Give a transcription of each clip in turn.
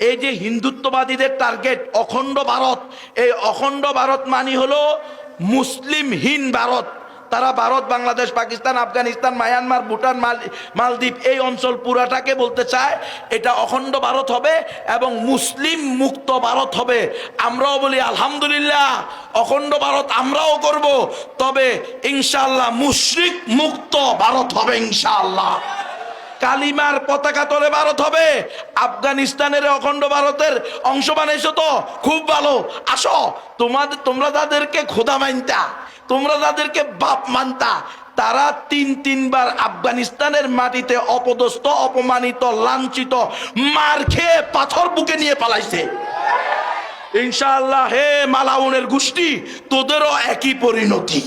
এই যে হিন্দুত্ববাদীদের টার্গেট অখণ্ড ভারত, এই অখণ্ড ভারত মানে হলো মুসলিমহীন ভারত। তারা ভারত, বাংলাদেশ, পাকিস্তান, আফগানিস্তান, মায়ানমার, ভুটান, মালদ্বীপ এই অঞ্চল পুরাটাকে বলতে চায় এটা অখণ্ড ভারত হবে এবং মুসলিম মুক্ত ভারত হবে। আমরাও বলি আলহামদুলিল্লাহ, অখণ্ড ভারত আমরাও করব, তবে ইনশাআল্লাহ মুশরিক মুক্ত ভারত হবে ইনশাআল্লাহ। কালিমার পতাকা তলে ভারত হবে। আফগানিস্তানের অখণ্ড ভারতের অংশ বানাইছো তো খুব ভালো, আসো তোমরা যাদেরকে খোদা মানতা, তোমরা যাদেরকে বাপ মানতা, তারা তিনবার আফগানিস্তানের মাটিতে অপদস্থ, অপমানিত, লাঞ্ছিত, মার খেয়ে পাথর বুকে নিয়ে পালাইছে। ইনশাআল্লাহ হে মালাউনের গোষ্ঠী, তোদেরও একই পরিণতি।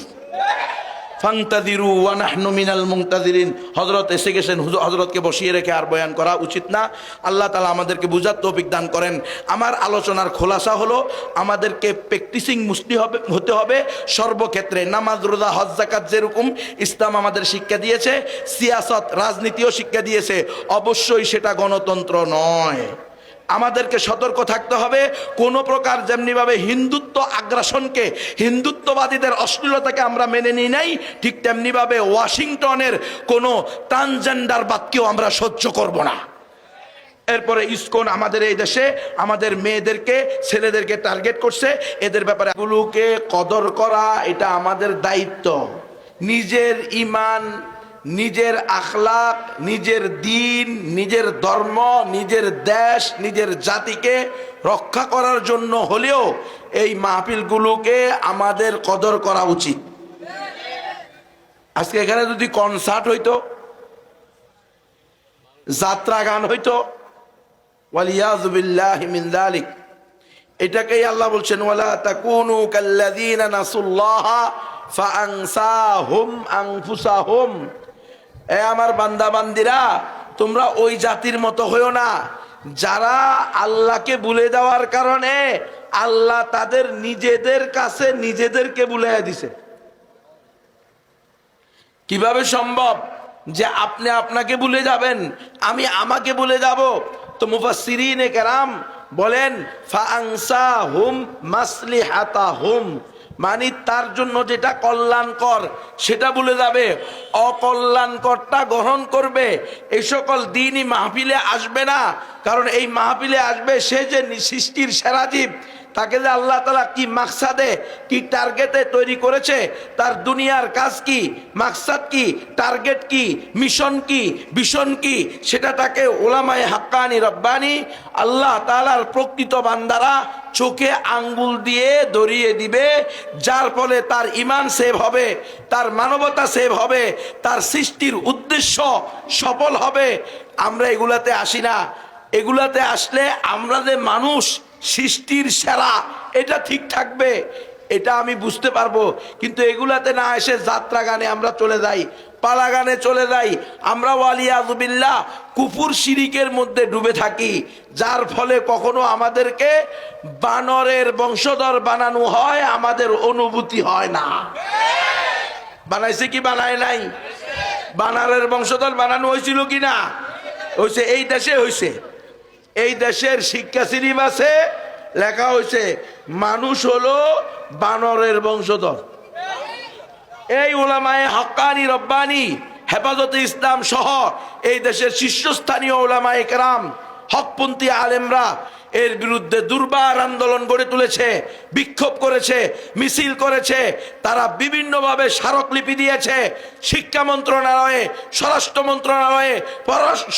ফান্তাদিরু ওয়া নাহনু মিনাল মুনতাজিরিন। হযরত এসে গেছেন, হযরতকে বসিয়ে রেখে আর বয়ান করা উচিত না। আল্লাহ তাআলা আমাদেরকে বুঝার তৌফিক দান করেন। আমার আলোচনার খোলাসা হলো, আমাদেরকে প্র্যাকটিসিং মুসলিম হতে হবে সর্বক্ষেত্রে। নামাজ, রোজা, হজ, যাকাত যেরকম ইসলাম আমাদের শিক্ষা দিয়েছে, সিয়াসত, রাজনীতিও শিক্ষা দিয়েছে, অবশ্যই সেটা গণতন্ত্র নয়। আমাদেরকে সতর্ক থাকতে হবে, কোনো প্রকার যেমনিভাবে হিন্দুত্ব আগ্রাসনকে, হিন্দুত্ববাদীদের অশ্লীলতাকে আমরা মেনে নিই নাই, ঠিক তেমনিভাবে ওয়াশিংটনের কোনো ট্রান্সজেন্ডারবাদকেও আমরা সহ্য করব না। এরপরে ইসকন আমাদের এই দেশে আমাদের মেয়েদেরকে, ছেলেদেরকে টার্গেট করছে। এদের ব্যাপারে এগুলোকে কদর করা এটা আমাদের দায়িত্ব। নিজের ঈমান, নিজের আখলাক, নিজের দিন, নিজের ধর্ম, নিজের দেশ, নিজের জাতিকে রক্ষা করার জন্য হলেও এই মাহফিলগুলোকে আমাদের কদর করা উচিত। আজকে এখানে যদি কনসার্ট হইতো, যাত্রা গান হইতো, ওয়ালিয়াযু বিল্লাহি মিন যালিক, এটাকেই আল্লাহ বলছেন ওয়ালা তাকুনু কাল্লাযীনা নাসুল্লাহা ফাআনসাহুম আনফুসাহুম। এ আমার বান্দা বান্দিরা, তোমরা ওই জাতির মতো হইও না যারা আল্লাহকে ভুলে যাওয়ার কারণে আল্লাহ তাদের নিজেদের কাছে নিজেদেরকে ভুলাইয়া দিছে। কিভাবে সম্ভব যে আপনি আপনাকে ভুলে যাবেন, আমি আমাকে ভুলে যাব? তো মুফাসসিরিনে কেরাম বলেন ফাআনসাহুম মাসলিহাতাহুম, মানে তার জন্য যেটা কল্যাণকর সেটা ভুলে যাবে, অকল্যাণকরটা গ্রহণ করবে। এই সকল দিনই মাহফিলে আসবে না, কারণ এই মাহফিলে আসবে সে যে সৃষ্টির সেরা জীব, তাকে যে আল্লাহ তাআলা কি মাকসাদে, কি টার্গেটে তৈরি করেছে, তার দুনিয়ার কাজ কি, মাকসাদ কি, টার্গেট কি, মিশন কি, ভিশন কি, সেটা তাকে উলামায়ে হাক্কানি রব্বানি আল্লাহ তাআলার প্রকৃত বান্দারা চোখে আঙ্গুল দিয়ে ধরিয়ে দিবে, যার ফলে তার ঈমান সেভ হবে, তার মানবতা সেভ হবে, তার সৃষ্টির উদ্দেশ্য সফল হবে। আমরা এগুলাতে আসি না। এগুলাতে আসলে আমরা যে মানুষ সৃষ্টির সেরা এটা ঠিক থাকবে, এটা আমি বুঝতে পারবো, কিন্তু এগুলাতে না এসে যাত্রা গানে আমরা চলে যাই, পালা গানে চলে যাই, আমরা ওয়ালিয়াযু বিল্লাহ কুফর শিরিকের মধ্যে ডুবে থাকি, যার ফলে কখনো আমাদেরকে বানরের বংশধর বানানো হয়, আমাদের অনুভূতি হয় না। বানাইছে কি বানায় নাই? বানরের বংশধর বানানো হয়েছিল কি না? হয়েছে, এই দেশে হয়েছে। এই দেশের শিক্ষা সিলেবাসে লেখা হয়েছে মানুষ হলো বানরের বংশধর। এই উলামায়ে হাক্কানি রব্বানি হেফাজতে ইসলাম সহ এই দেশের শীর্ষস্থানীয় উলামায়ে কেরাম, হকপন্থী আলেমরা এর বিরুদ্ধে দুর্বার আন্দোলন গড়ে তুলেছে, বিক্ষোভ করেছে, মিছিল করেছে। তারা বিভিন্নভাবে স্মারকলিপি দিয়েছে শিক্ষা মন্ত্রণালয়ে, স্বরাষ্ট্র মন্ত্রণালয়ে,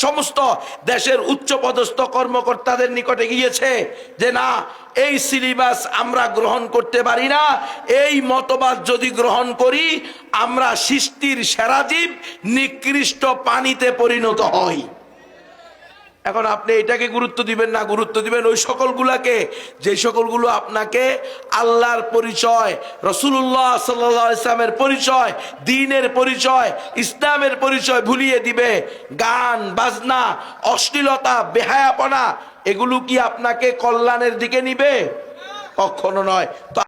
সমস্ত দেশের উচ্চপদস্থ কর্মকর্তাদের নিকটে গিয়েছে যে না, এই সিলেবাস আমরা গ্রহণ করতে পারি না, এই মতবাদ যদি গ্রহণ করি আমরা সৃষ্টির সেরা জীব নিকৃষ্ট পানিতে পরিণত হই। এখন আপনি এটাকে গুরুত্ব দিবেন না, গুরুত্ব দিবেন ওই সকলগুলাকে যে সকলগুলো আপনাকে আল্লাহর পরিচয়, রাসূলুল্লাহ সাল্লাল্লাহু আলাইহি ওয়াসাল্লামের পরিচয়, দ্বীনের পরিচয়, ইসলামের পরিচয় ভুলিয়ে দিবে। গান বাজনা, অশ্লীলতা, বেহায়াপনা, এগুলো কি আপনাকে কল্যাণের দিকে নিবে? কখনো নয়। তো